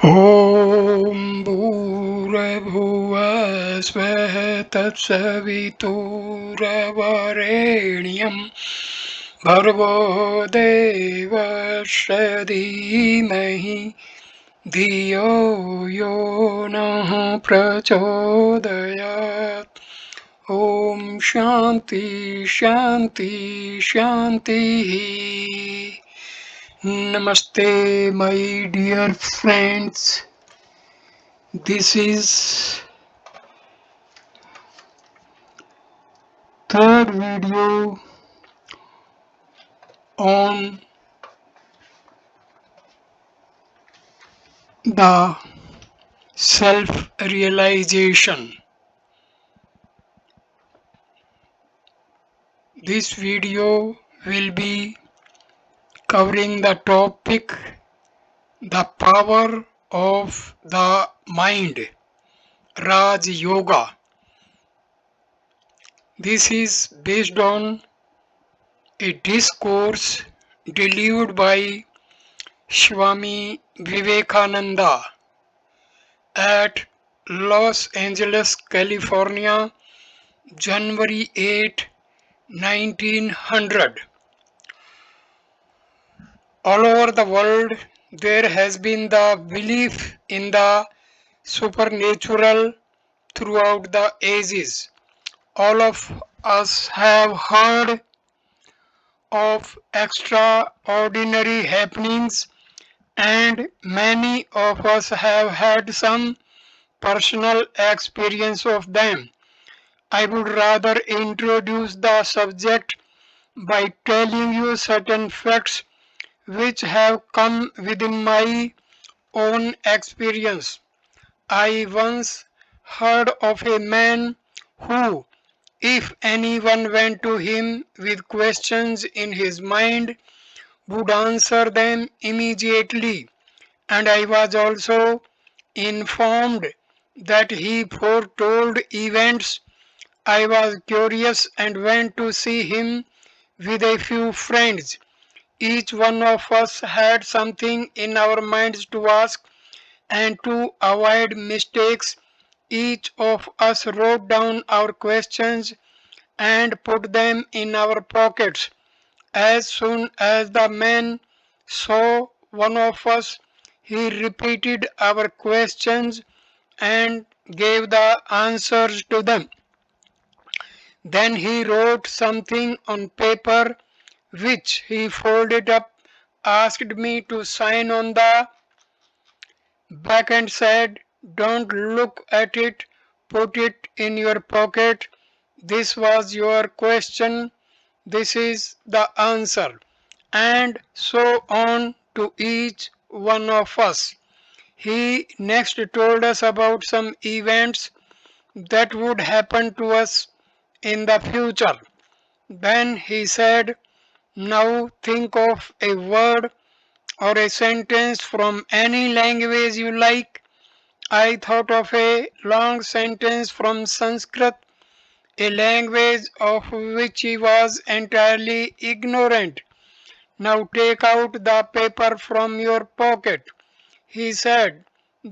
ॐ भूर्भुवः स्वः तत्सवितुर्वरेण्यं भर्गो देवस्य धीमहि धियो यो नः प्रचोदयात्। ॐ शान्ति शान्ति शान्तिः। Namaste, my dear friends. This is third video on the self-realization. This video will be covering the topic the power of the mind, Raj Yoga. This is based on a discourse delivered by Swami Vivekananda at Los Angeles, California, January 8, 1900. All over the world, there has been the belief in the supernatural throughout the ages. All of us have heard of extraordinary happenings, and many of us have had some personal experience of them. I would rather introduce the subject by telling you certain facts which have come within my own experience. I once heard of a man who, if anyone went to him with questions in his mind, would answer them immediately, and I was also informed that he foretold events. I was curious and went to see him with a few friends. Each one of us had something in our minds to ask, and to avoid mistakes, each of us wrote down our questions and put them in our pockets. As soon as the man saw one of us, he repeated our questions and gave the answers to them. Then he wrote something on paper which he folded up, asked me to sign on the back and said, "Don't look at it, put it in your pocket. This was your question, this is the answer." And so on to each one of us. He next told us about some events that would happen to us in the future. Then he said, "Now think of a word or a sentence from any language you like." I thought of a long sentence from Sanskrit, a language of which he was entirely ignorant. "Now take out the paper from your pocket," he said.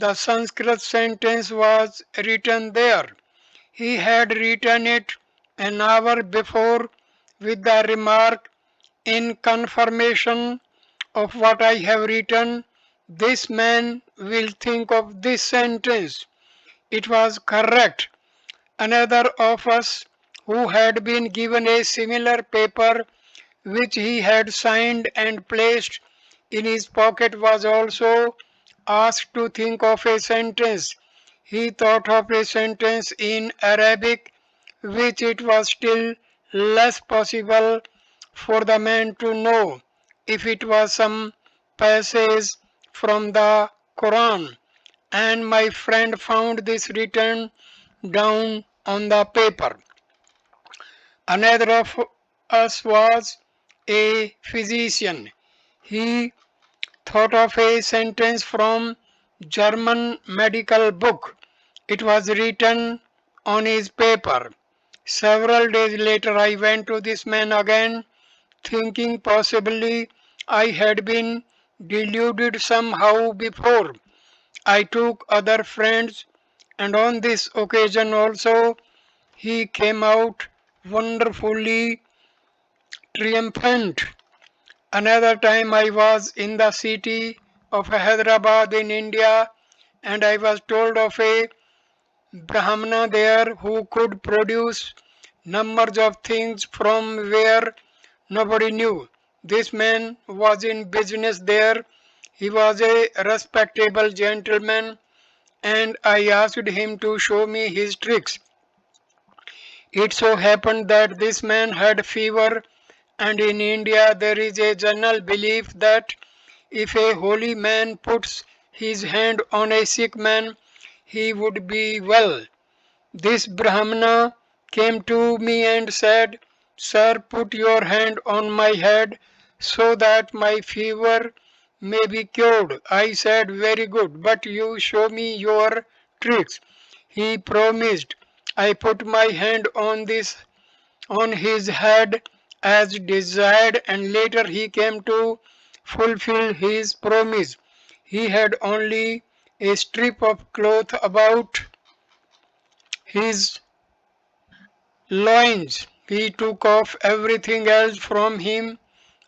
The Sanskrit sentence was written there. He had written it an hour before with the remark, "In confirmation of what I have written, this man will think of this sentence." It was correct. Another of us, who had been given a similar paper which he had signed and placed in his pocket, was also asked to think of a sentence. He thought of a sentence in Arabic which it was still less possible for the man to know if it was some passage from the Quran, and my friend found this written down on the paper. Another of us was a physician. He thought of a sentence from German medical book. It was written on his paper. Several days later I went to this man again, thinking possibly I had been deluded somehow before. I took other friends, and on this occasion also he came out wonderfully triumphant. Another time I was in the city of Hyderabad in India, and I was told of a Brahmana there who could produce numbers of things from where nobody knew. This man was in business there. He was a respectable gentleman, and I asked him to show me his tricks. It so happened that this man had fever, and in India there is a general belief that if a holy man puts his hand on a sick man, he would be well. This Brahmana came to me and said, "Sir, put your hand on my head so that my fever may be cured." I said, "Very good, but you show me your tricks." He promised. I put my hand on his head as desired, and later he came to fulfill his promise. He had only a strip of cloth about his loins. He took off everything else from him.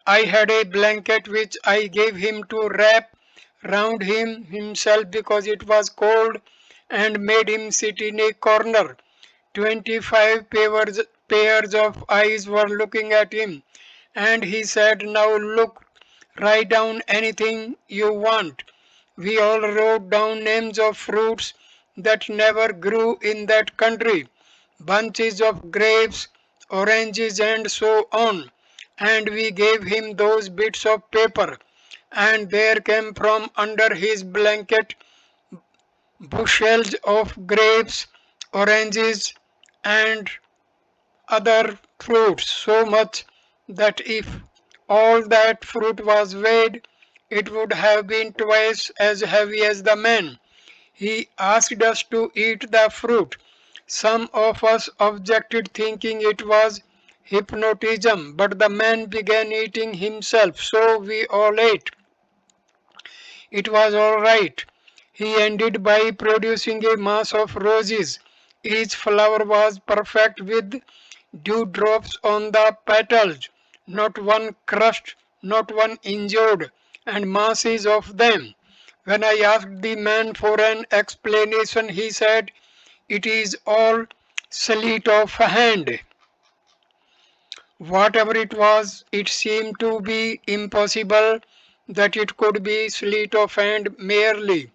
I had a blanket which I gave him to wrap round him himself because it was cold, and made him sit in a corner. 25 pairs of eyes were looking at him, and he said, "Now look, write down anything you want." We all wrote down names of fruits that never grew in that country, bunches of grapes, oranges, and so on. And we gave him those bits of paper, and there came from under his blanket bushels of grapes, oranges, and other fruits, so much that if all that fruit was weighed, it would have been twice as heavy as the man. He asked us to eat the fruit. Some of us objected, thinking it was hypnotism, but the man began eating himself, so we all ate. It was all right. He ended by producing a mass of roses. Each flower was perfect with dewdrops on the petals, not one crushed, not one injured, and masses of them. When I asked the man for an explanation, he said, "It is all sleight of hand." Whatever it was, it seemed to be impossible that it could be sleight of hand merely.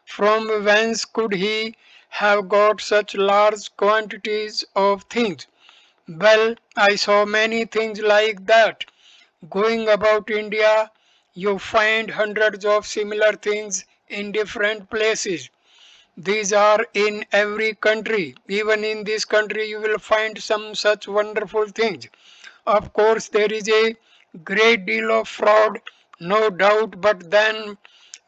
From whence could he have got such large quantities of things? Well, I saw many things like that. Going about India, you find hundreds of similar things in different places. These are in every country. Even in this country, you will find some such wonderful things. Of course, there is a great deal of fraud, no doubt, but then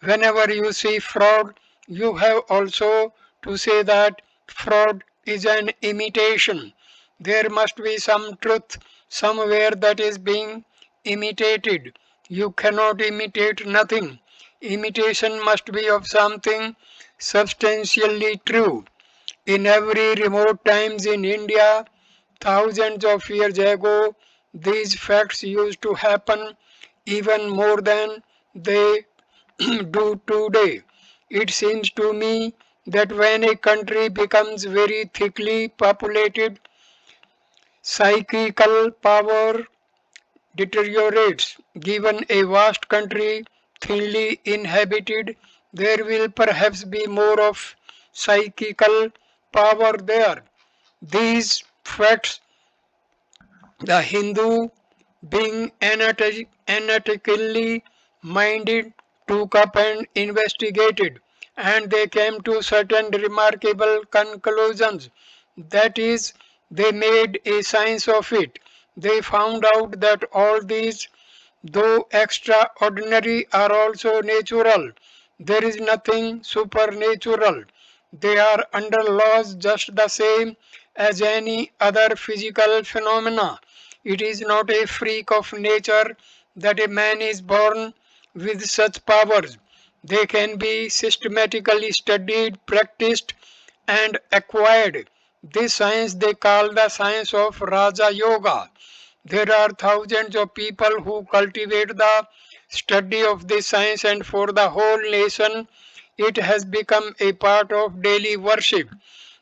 whenever you see fraud, you have also to say that fraud is an imitation. There must be some truth somewhere that is being imitated. You cannot imitate nothing. Imitation must be of something substantially true. In every remote times in India, thousands of years ago, these facts used to happen even more than they do today. It seems to me that when a country becomes very thickly populated, psychical power deteriorates. Given a vast country thinly inhabited, there will perhaps be more of psychical power there. These facts the Hindu, being analytically minded, took up and investigated, and they came to certain remarkable conclusions. That is, they made a science of it. They found out that all these, though extraordinary, are also natural. There is nothing supernatural. They are under laws just the same as any other physical phenomena. It is not a freak of nature that a man is born with such powers. They can be systematically studied, practiced, and acquired. This science they call the science of Raja Yoga. There are thousands of people who cultivate the study of this science, and for the whole nation, it has become a part of daily worship.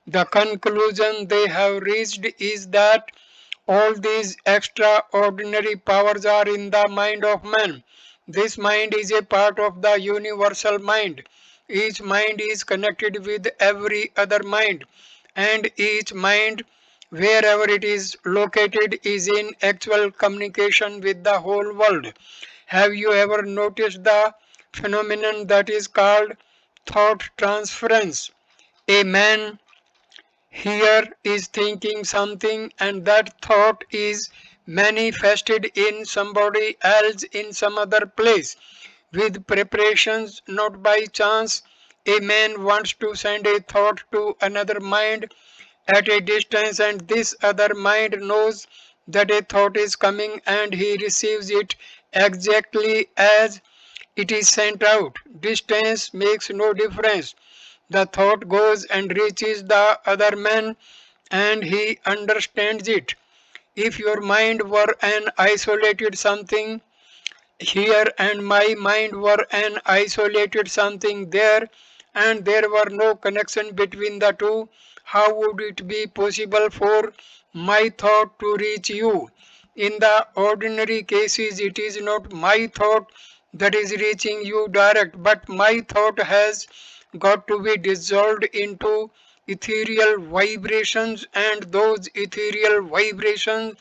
The conclusion they have reached is that all these extraordinary powers are in the mind of man. This mind is a part of the universal mind. Each mind is connected with every other mind, and each mind, wherever it is located, is in actual communication with the whole world. Have you ever noticed the phenomenon that is called thought transference? A man here is thinking something, and that thought is manifested in somebody else in some other place with preparations, not by chance. A man wants to send a thought to another mind at a distance, and this other mind knows that a thought is coming and he receives it exactly as it is sent out. Distance makes no difference. The thought goes and reaches the other man and he understands it. If your mind were an isolated something here and my mind were an isolated something there, and there were no connection between the two, how would it be possible for my thought to reach you? In the ordinary cases, it is not my thought that is reaching you direct, but my thought has got to be dissolved into ethereal vibrations, and those ethereal vibrations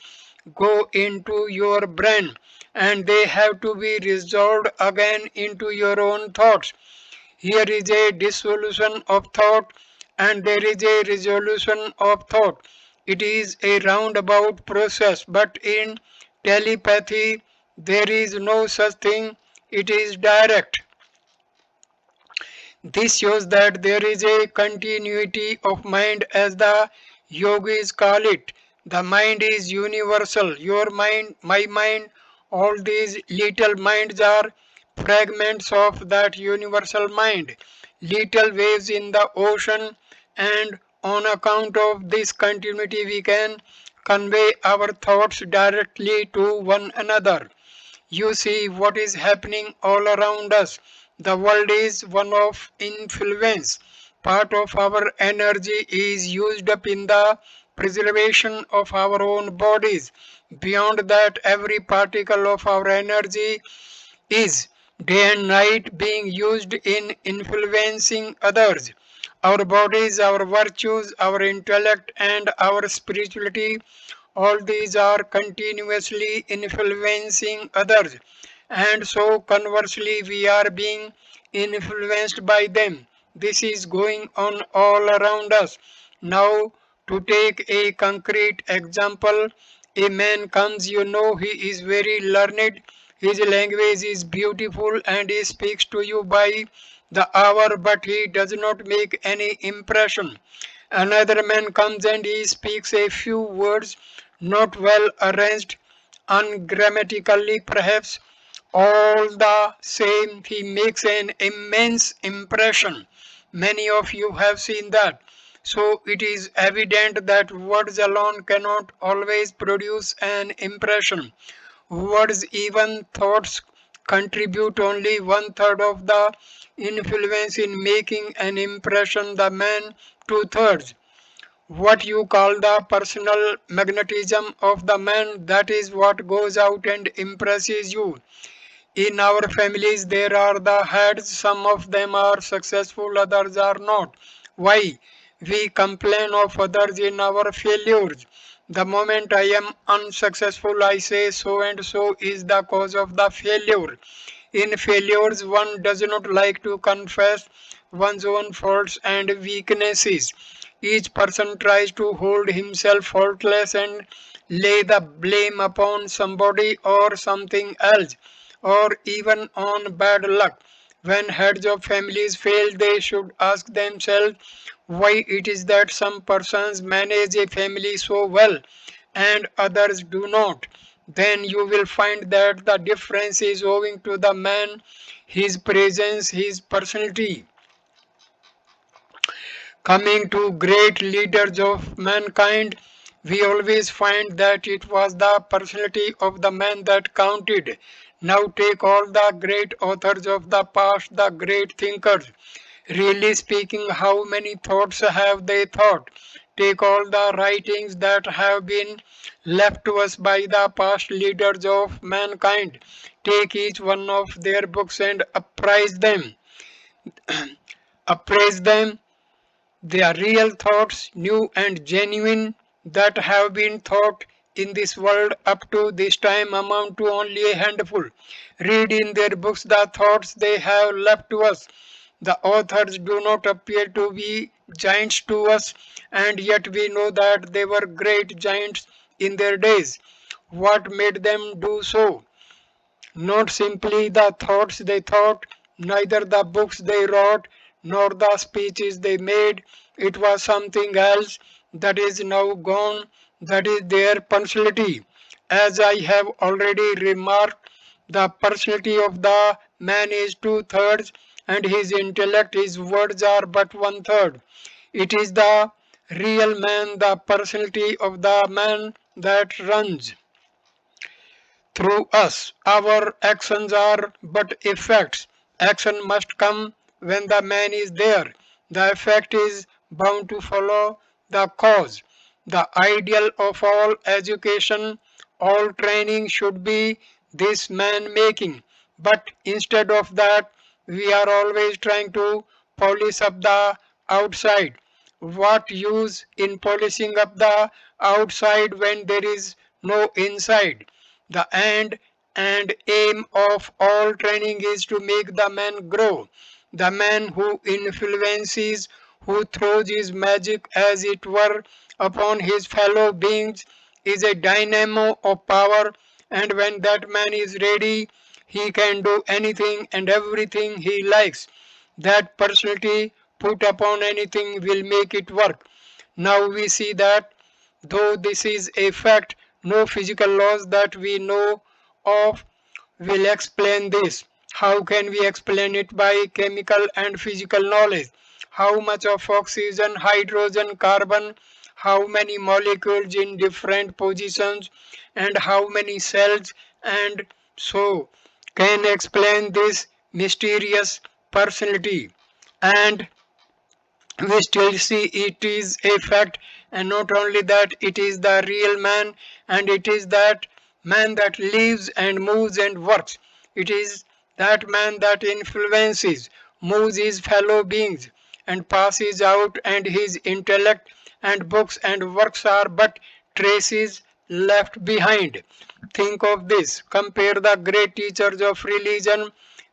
go into your brain, and they have to be resolved again into your own thoughts. Here is a dissolution of thought, and there is a resolution of thought. It is a roundabout process, but in telepathy there is no such thing, it is direct. This shows that there is a continuity of mind, as the yogis call it. The mind is universal. Your mind, my mind, all these little minds are fragments of that universal mind, little waves in the ocean, and on account of this continuity, we can convey our thoughts directly to one another. You see what is happening all around us. The world is one of influence. Part of our energy is used up in the preservation of our own bodies. Beyond that, every particle of our energy is day and night being used in influencing others. Our bodies, our virtues, our intellect, and our spirituality, all these are continuously influencing others, and so conversely, we are being influenced by them. This is going on all around us. Now, to take a concrete example, a man comes, you know, he is very learned, his language is beautiful, and he speaks to you by the hour, but he does not make any impression. Another man comes and he speaks a few words, not well arranged, ungrammatically perhaps. All the same, he makes an immense impression. Many of you have seen that. So it is evident that words alone cannot always produce an impression. Words, even thoughts, contribute only one third of the influence in making an impression, the man two thirds. What you call the personal magnetism of the man, that is what goes out and impresses you. In our families, there are the heads, some of them are successful, others are not. Why? We complain of others in our failures. The moment I am unsuccessful, I say so and so is the cause of the failure. In failures, one does not like to confess one's own faults and weaknesses. Each person tries to hold himself faultless and lay the blame upon somebody or something else, or even on bad luck. When heads of families fail, they should ask themselves why it is that some persons manage a family so well and others do not. Then you will find that the difference is owing to the man his presence, his personality. Coming to great leaders of mankind, we always find that it was the personality of the man that counted. Now take all the great authors of the past, the great thinkers. Really speaking, how many thoughts have they thought? Take all the writings that have been left to us by the past leaders of mankind. Take each one of their books and appraise them. They are real thoughts, new and genuine, that have been thought in this world up to this time amount to only a handful. Read in their books the thoughts they have left to us. The authors do not appear to be giants to us, and yet we know that they were great giants in their days. What made them do so? Not simply the thoughts they thought, neither the books they wrote, nor the speeches they made. It was something else that is now gone, that is their personality. As I have already remarked, the personality of the man is two-thirds, and his intellect, his words are but one-third. It is the real man, the personality of the man that runs through us. Our actions are but effects. Action must come when the man is there. The effect is bound to follow the cause. The ideal of all education, all training should be this man making. But instead of that, we are always trying to polish up the outside. What use in polishing up the outside when there is no inside? The end and aim of all training is to make the man grow. The man who influences, who throws his magic as it were upon his fellow beings, is a dynamo of power, and when that man is ready, he can do anything and everything he likes. That personality put upon anything will make it work. Now we see that though this is a fact, no physical laws that we know of will explain this. How can we explain it? By chemical and physical knowledge? How much of oxygen, hydrogen, carbon, how many molecules in different positions, and how many cells, and so can explain this mysterious personality. And we still see it is a fact, and not only that, it is the real man, and it is that man that lives and moves and works. It is that man that influences, moves his fellow beings, and passes out, and his intellect and books and works are but traces left behind. Think of this. Compare the great teachers of religion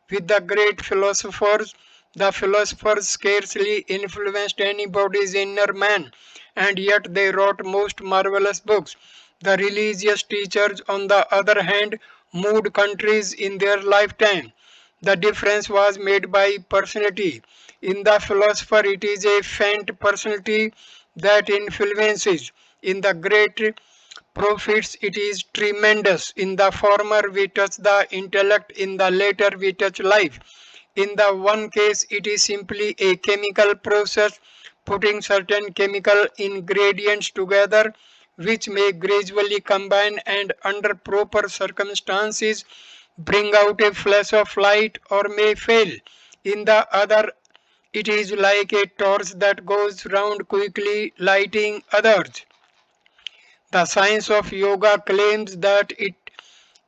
with the great philosophers. The philosophers scarcely influenced anybody's inner man, and yet they wrote most marvelous books. The religious teachers, on the other hand, moved countries in their lifetime. The difference was made by personality. In the philosopher, it is a faint personality that influences. In the great profits, it is tremendous. In the former, we touch the intellect, in the later, we touch life. In the one case, it is simply a chemical process putting certain chemical ingredients together, which may gradually combine and under proper circumstances bring out a flash of light, or may fail. In the other, it is like a torch that goes round quickly lighting others. The science of yoga claims that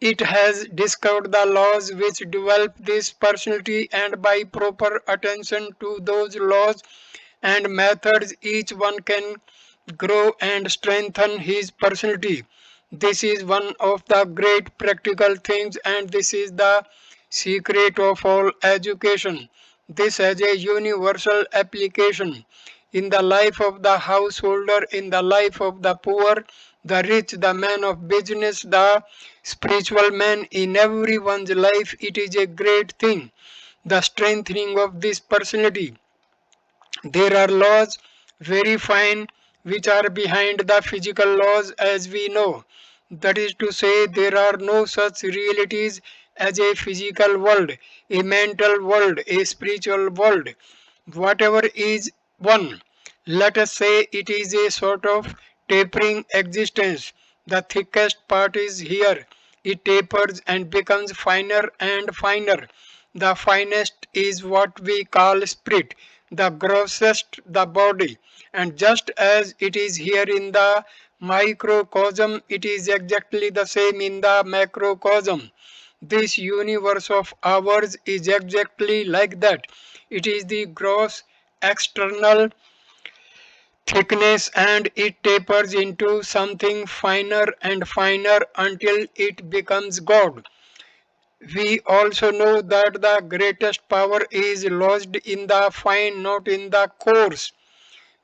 it has discovered the laws which develop this personality, and by proper attention to those laws and methods, each one can grow and strengthen his personality. This is one of the great practical things, and this is the secret of all education. This has a universal application in the life of the householder, in the life of the poor, the rich, the man of business, the spiritual man. In everyone's life, it is a great thing. The strengthening of this personality. There are laws very fine which are behind the physical laws, as we know. That is to say, there are no such realities as a physical world, a mental world, a spiritual world. Whatever is one, let us say it is a sort of tapering existence. The thickest part is here. It tapers and becomes finer and finer. The finest is what we call spirit, the grossest the body. And just as it is here in the microcosm, it is exactly the same in the macrocosm. This universe of ours is exactly like that. It is the gross external thickness and it tapers into something finer and finer until it becomes God. We also know that the greatest power is lodged in the fine, not in the coarse.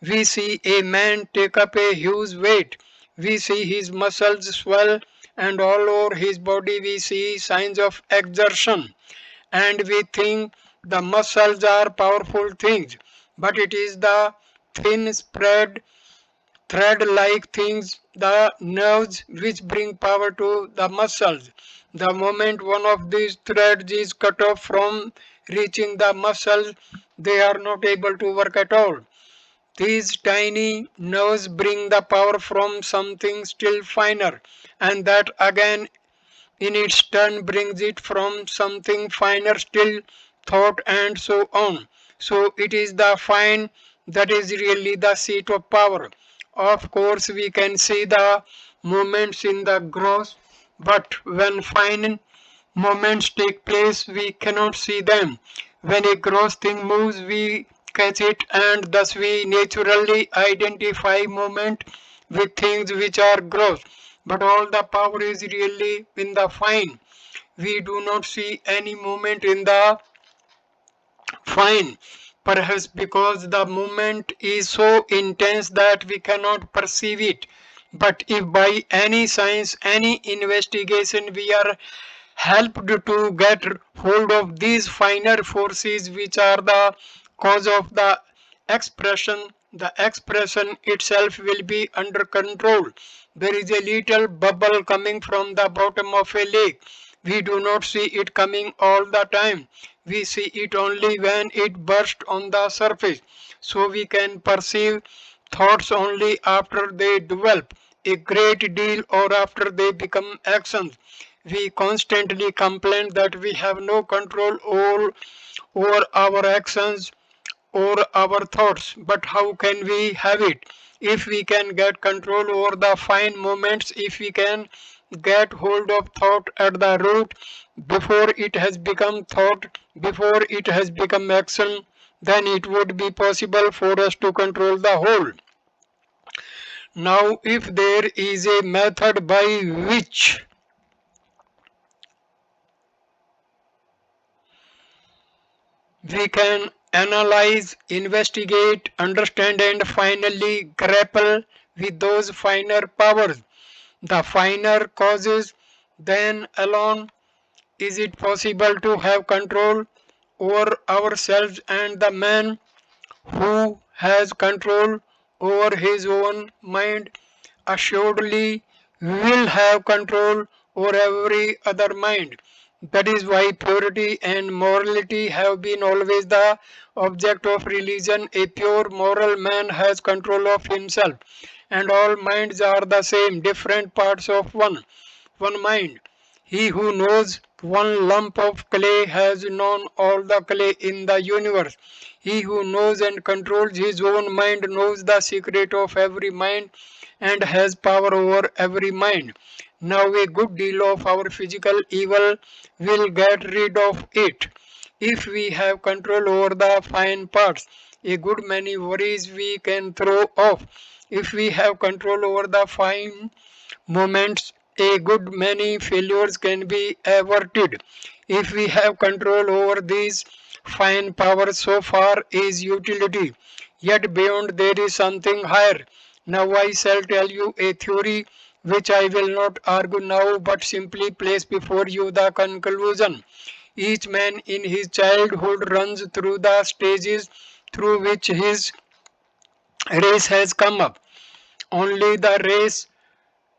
We see a man take up a huge weight. We see his muscles swell, and all over his body we see signs of exertion. And we think the muscles are powerful things, but it is the thin spread thread like things, the nerves which bring power to the muscles. The moment one of these threads is cut off from reaching the muscles, they are not able to work at all. These tiny nerves bring the power from something still finer, and that again in its turn brings it from something finer still, thought, and so on. So it is the fine that is really the seat of power. Of course, we can see the movements in the gross, but when fine movements take place, we cannot see them. When a gross thing moves, we catch it, and thus we naturally identify movement with things which are gross. But all the power is really in the fine. We do not see any movement in the fine, perhaps because the movement is so intense that we cannot perceive it. But if by any science, any investigation, we are helped to get hold of these finer forces which are the cause of the expression itself will be under control. There is a little bubble coming from the bottom of a lake. We do not see it coming all the time. We see it only when it bursts on the surface. So we can perceive thoughts only after they develop a great deal or after they become actions. We constantly complain that we have no control over our actions or our thoughts. But how can we have it? If we can get control over the fine moments, if we can get hold of thought at the root before it has become thought, before it has become action, then it would be possible for us to control the whole. Now, if there is a method by which we can analyze, investigate, understand, and finally grapple with those finer powers, the finer causes, then alone is it possible to have control over ourselves, and the man who has control over his own mind assuredly will have control over every other mind. That is why purity and morality have been always the object of religion. A pure moral man has control of himself, and all minds are the same, different parts of one mind. He who knows one lump of clay has known all the clay in the universe. He who knows and controls his own mind knows the secret of every mind and has power over every mind. Now, a good deal of our physical evil will get rid of it if we have control over the fine parts. A good many worries we can throw off if we have control over the fine moments. A good many failures can be averted if we have control over these fine powers. So far is utility, yet beyond there is something higher. Now I shall tell you a theory which I will not argue now but simply place before you the conclusion. Each man in his childhood runs through the stages through which his race has come up. Only the race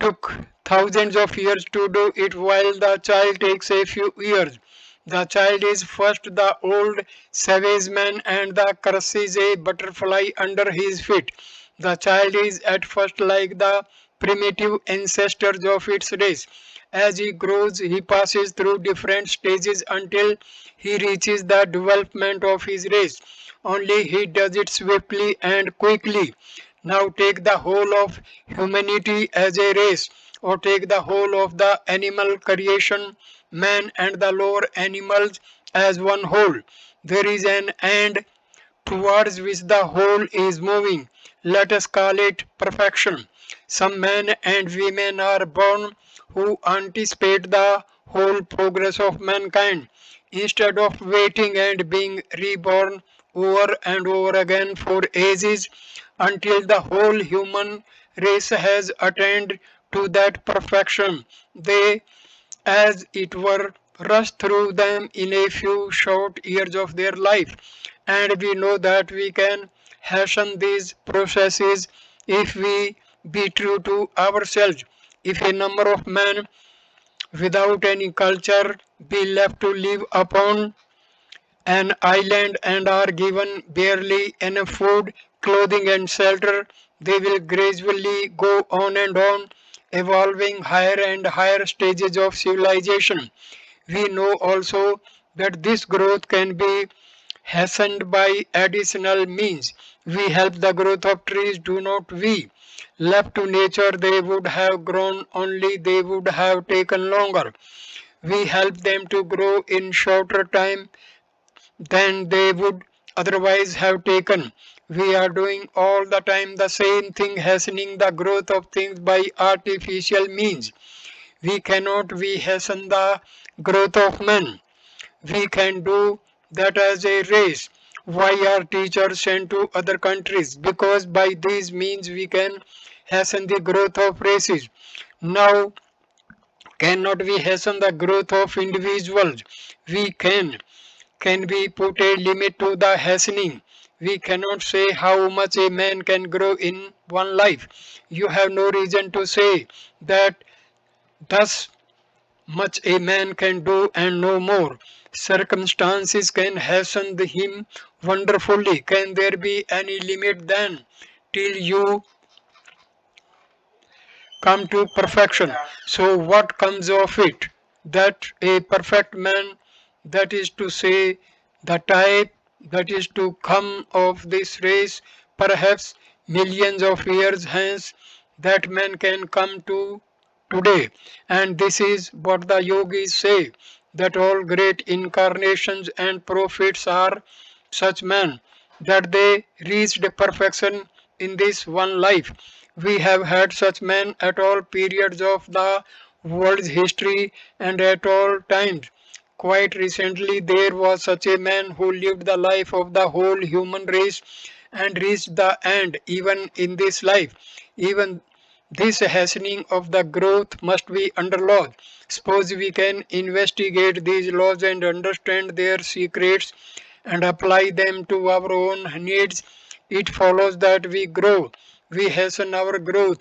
took thousands of years to do it while the child takes a few years. The child is first the old savage man and the crushes a butterfly under his feet. The child is at first like the primitive ancestors of its race. As he grows, he passes through different stages until he reaches the development of his race. Only he does it swiftly and quickly. Now take the whole of humanity as a race, or take the whole of the animal creation, man and the lower animals as one whole. There is an end towards which the whole is moving. Let us call it perfection. Some men and women are born who anticipate the whole progress of mankind. Instead of waiting and being reborn over and over again for ages until the whole human race has attained to that perfection, they as it were, rush through them in a few short years of their life. And we know that we can hasten these processes if we be true to ourselves. If a number of men without any culture be left to live upon an island and are given barely enough food, clothing, and shelter, they will gradually go on, evolving higher and higher stages of civilization. We know also that this growth can be hastened by additional means. We help the growth of trees, do not we? Left to nature, they would have grown, only they would have taken longer. We help them to grow in shorter time than they would otherwise have taken. We are doing all the time the same thing, hastening the growth of things by artificial means. We hasten the growth of men. We can do that as a race. Why are teachers sent to other countries? Because by these means we can hasten the growth of races. Now, cannot we hasten the growth of individuals? We can. Can we put a limit to the hastening? We cannot say how much a man can grow in one life. You have no reason to say that thus much a man can do and no more. Circumstances can hasten him wonderfully. Can there be any limit then till you come to perfection? So, what comes of it? That a perfect man, that is to say, the type that is to come of this race, perhaps millions of years hence, that man can come to today. And this is what the yogis say, that all great incarnations and prophets are such men, that they reached perfection in this one life. We have had such men at all periods of the world's history and at all times. Quite recently, there was such a man who lived the life of the whole human race and reached the end even in this life. Even this hastening of the growth must be under laws. Suppose we can investigate these laws and understand their secrets and apply them to our own needs. It follows that we grow, we hasten our growth,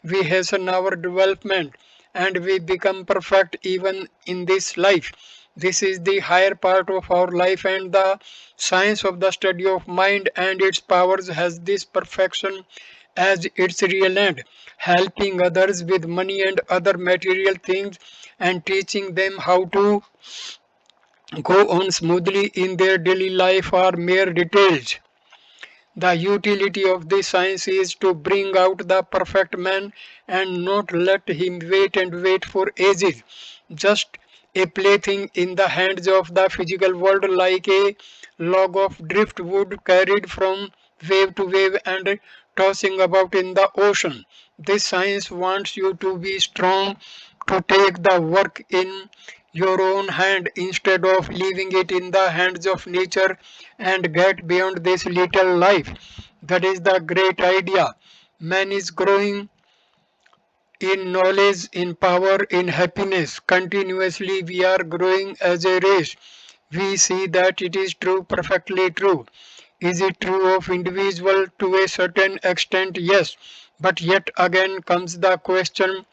we hasten our development, and we become perfect even in this life. This is the higher part of our life, and the science of the study of mind and its powers has this perfection as its real end, helping others with money and other material things and teaching them how to go on smoothly in their daily life are mere details. The utility of this science is to bring out the perfect man and not let him wait and wait for ages. Just a plaything in the hands of the physical world, like a log of driftwood carried from wave to wave and tossing about in the ocean. This science wants you to be strong, to take the work in your own hand instead of leaving it in the hands of nature and get beyond this little life. That is the great idea. Man is growing in knowledge, in power, in happiness. Continuously we are growing as a race. We see that it is true, perfectly true. Is it true of individual to a certain extent? Yes. But yet again comes the question,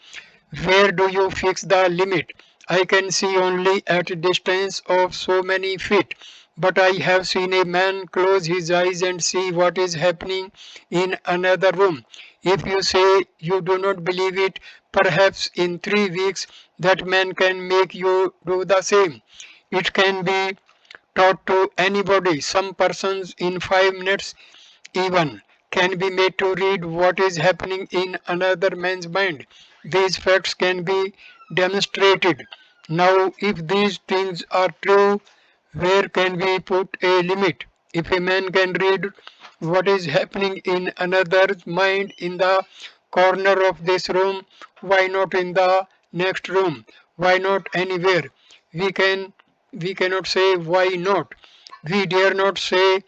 where do you fix the limit? I can see only at a distance of so many feet, but I have seen a man close his eyes and see what is happening in another room. If you say you do not believe it, perhaps in 3 weeks that man can make you do the same. It can be taught to anybody. Some persons in 5 minutes even can be made to read what is happening in another man's mind. These facts can be demonstrated. Now, if these things are true, where can we put a limit? If a man can read what is happening in another's mind in the corner of this room, why not in the next room? Why not anywhere? We can we cannot say why not. We dare not say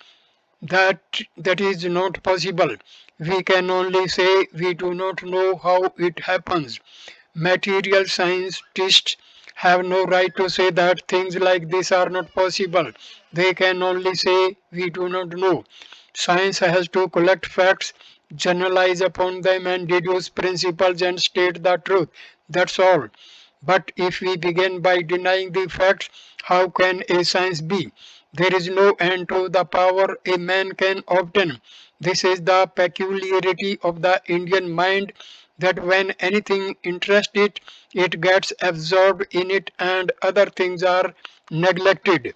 that is not possible. We can only say we do not know how it happens. Material scientists have no right to say that things like this are not possible. They can only say we do not know. Science has to collect facts, generalize upon them, and deduce principles and state the truth. That's all. But if we begin by denying the facts, how can a science be? There is no end to the power a man can obtain. This is the peculiarity of the Indian mind, that when anything interests it, it gets absorbed in it and other things are neglected.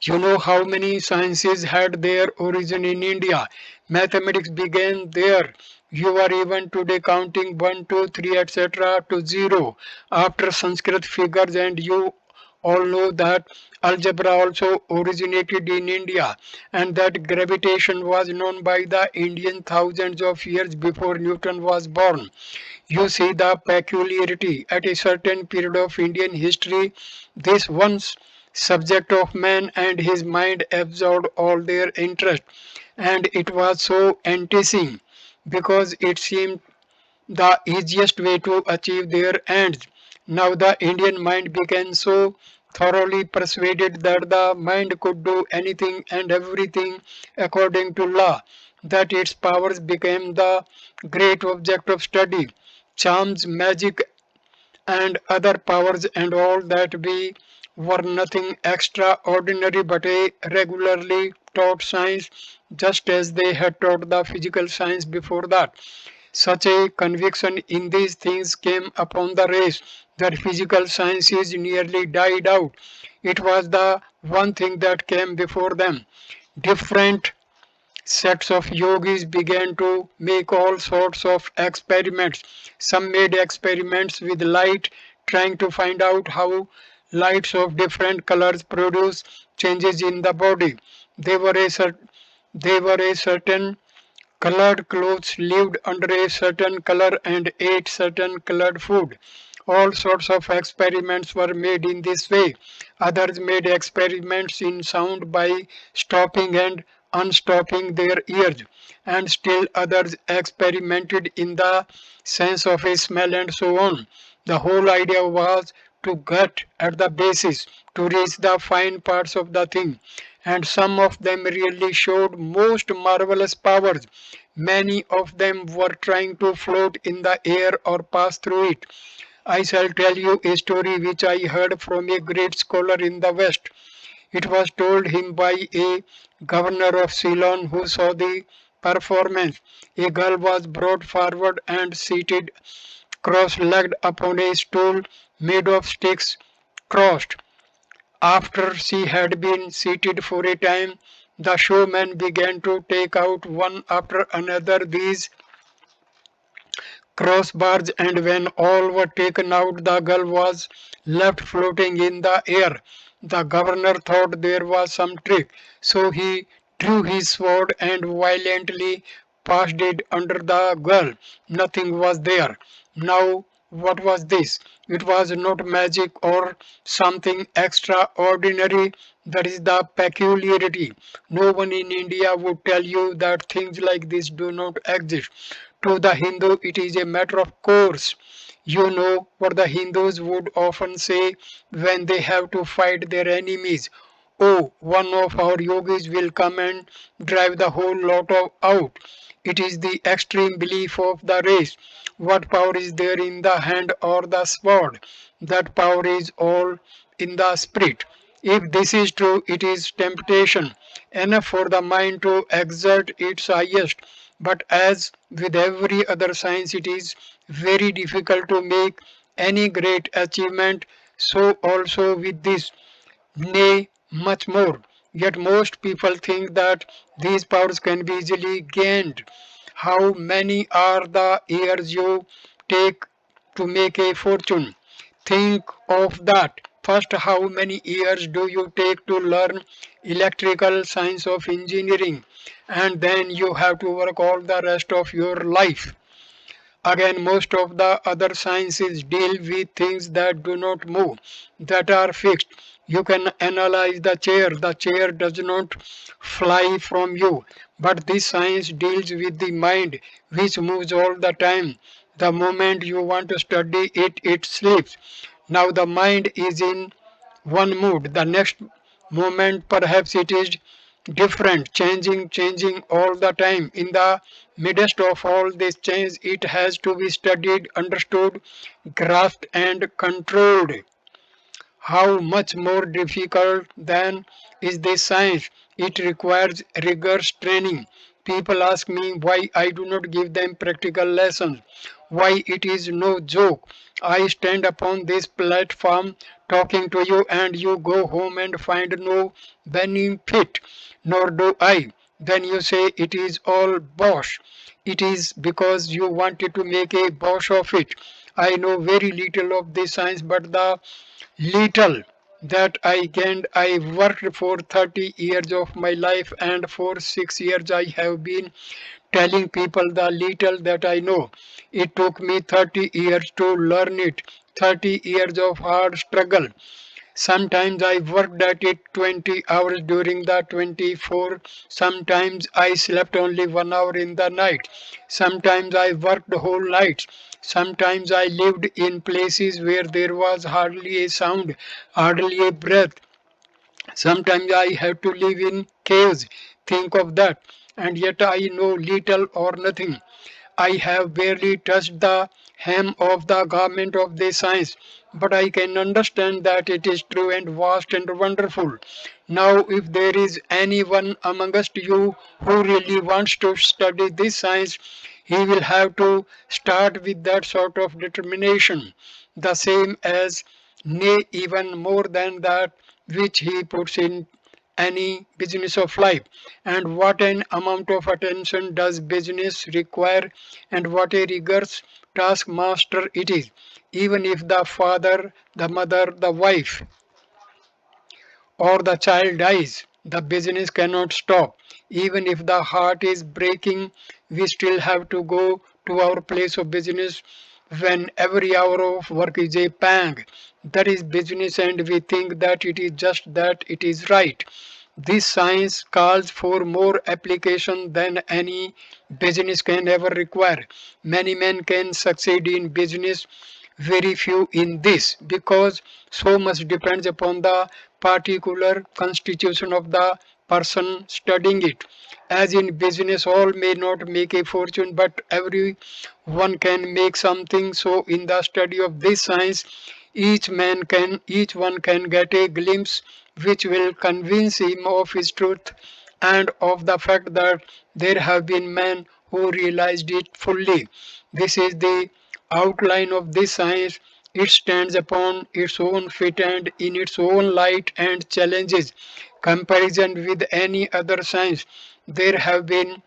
You know how many sciences had their origin in India. Mathematics began there. You are even today counting 1, 2, 3, etc. to 0 after Sanskrit figures, and you all know that algebra also originated in India and that gravitation was known by the Indian thousands of years before Newton was born. You see the peculiarity. At a certain period of Indian history, this once subject of man and his mind absorbed all their interest, and it was so enticing because it seemed the easiest way to achieve their ends. Now the Indian mind became so thoroughly persuaded that the mind could do anything and everything according to law, that its powers became the great object of study. Charms, magic, and other powers and all that we were nothing extraordinary but a regularly taught science, just as they had taught the physical science before that. Such a conviction in these things came upon the race that physical sciences nearly died out. It was the one thing that came before them. Different sets of yogis began to make all sorts of experiments. Some made experiments with light, trying to find out how lights of different colors produce changes in the body. They were a, they were a certain colored clothes, lived under a certain color, and ate certain colored food. All sorts of experiments were made in this way. Others made experiments in sound by stopping and unstopping their ears, and still others experimented in the sense of a smell and so on. The whole idea was to get at the basis, to reach the fine parts of the thing, and some of them really showed most marvelous powers. Many of them were trying to float in the air or pass through it. I shall tell you a story which I heard from a great scholar in the West. It was told him by a governor of Ceylon who saw the performance. A girl was brought forward and seated cross legged upon a stool made of sticks crossed. After she had been seated for a time, the showman began to take out one after another these crossbars, and when all were taken out, the girl was left floating in the air. The governor thought there was some trick, so he drew his sword and violently passed it under the girl. Nothing was there. Now, what was this? It was not magic or something extraordinary. That is the peculiarity. No one in India would tell you that things like this do not exist. To the Hindu, it is a matter of course. You know what the Hindus would often say when they have to fight their enemies. Oh, one of our yogis will come and drive the whole lot of out. It is the extreme belief of the race. What power is there in the hand or the sword? That power is all in the spirit. If this is true, it is temptation enough for the mind to exert its highest. But as with every other science, it is very difficult to make any great achievement. So also with this, nay, much more. Yet most people think that these powers can be easily gained. How many are the years you take to make a fortune? Think of that. First, how many years do you take to learn electrical science of engineering? And then you have to work all the rest of your life. Again, most of the other sciences deal with things that do not move, that are fixed. You can analyze the chair does not fly from you. But this science deals with the mind, which moves all the time. The moment you want to study it, it sleeps. Now the mind is in one mood. The next moment, perhaps it is different, changing all the time. In the midst of all this change, it has to be studied, understood, grasped, and controlled. How much more difficult than is this science? It requires rigorous training. People ask me why I do not give them practical lessons, why it is no joke. I stand upon this platform talking to you and you go home and find no benefit, nor do I. Then you say it is all bosh. It is because you wanted to make a bosh of it. I know very little of this science, but the little that I gained, I worked for 30 years of my life, and for 6 years I have been telling people the little that I know. It took me 30 years to learn it, 30 years of hard struggle. Sometimes I worked at it 20 hours during the 24. Sometimes I slept only 1 hour in the night. Sometimes I worked whole nights. Sometimes I lived in places where there was hardly a sound, hardly a breath. Sometimes I have to live in caves. Think of that. And yet I know little or nothing. I have barely touched the hem of the garment of this science, but I can understand that it is true and vast and wonderful. Now, if there is anyone amongst you who really wants to study this science, he will have to start with that sort of determination, the same as, nay, even more than that which he puts in any business of life. And what an amount of attention does business require, and what a rigorous taskmaster it is. Even if the father, the mother, the wife, or the child dies, the business cannot stop. Even if the heart is breaking, we still have to go to our place of business when every hour of work is a pang. That is business, and we think that it is just that it is right. This science calls for more application than any business can ever require. Many men can succeed in business, very few in this, because so much depends upon the particular constitution of the person studying it. As in business, all may not make a fortune, but every one can make something. So in the study of this science, each one can get a glimpse which will convince him of his truth and of the fact that there have been men who realized it fully. This is the outline of this science. It stands upon its own feet and in its own light and challenges comparison with any other science. There have been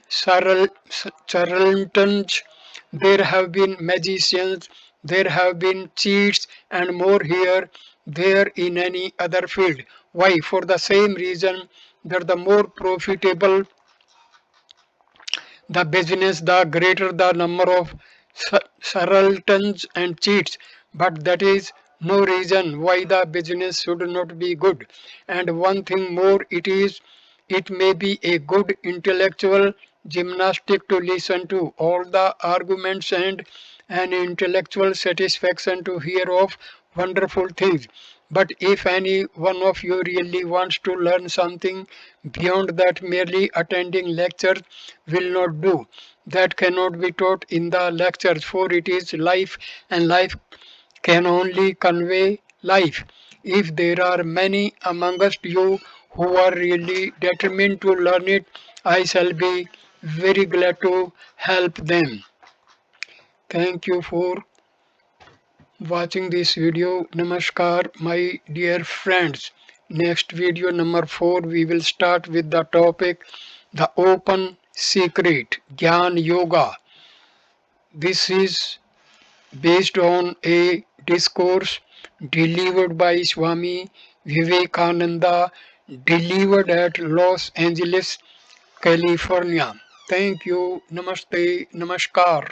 charlatans, there have been magicians, there have been cheats, and more here, there in any other field. Why? For the same reason that the more profitable the business, the greater the number of charlatans and cheats. But that is no reason why the business should not be good. And one thing more, it may be a good intellectual gymnastic to listen to all the arguments and an intellectual satisfaction to hear of wonderful things. But if any one of you really wants to learn something beyond that, merely attending lectures will not do. That cannot be taught in the lectures, for it is life, and life can only convey life. If there are many amongst you who are really determined to learn it, I shall be very glad to help them. Thank you for watching this video. Namaskar, my dear friends. Next video number 4, we will start with the topic the open secret, Gyan Yoga. This is based on a discourse delivered by Swami Vivekananda, delivered at Los Angeles, California. Thank you. Namaste. Namaskar.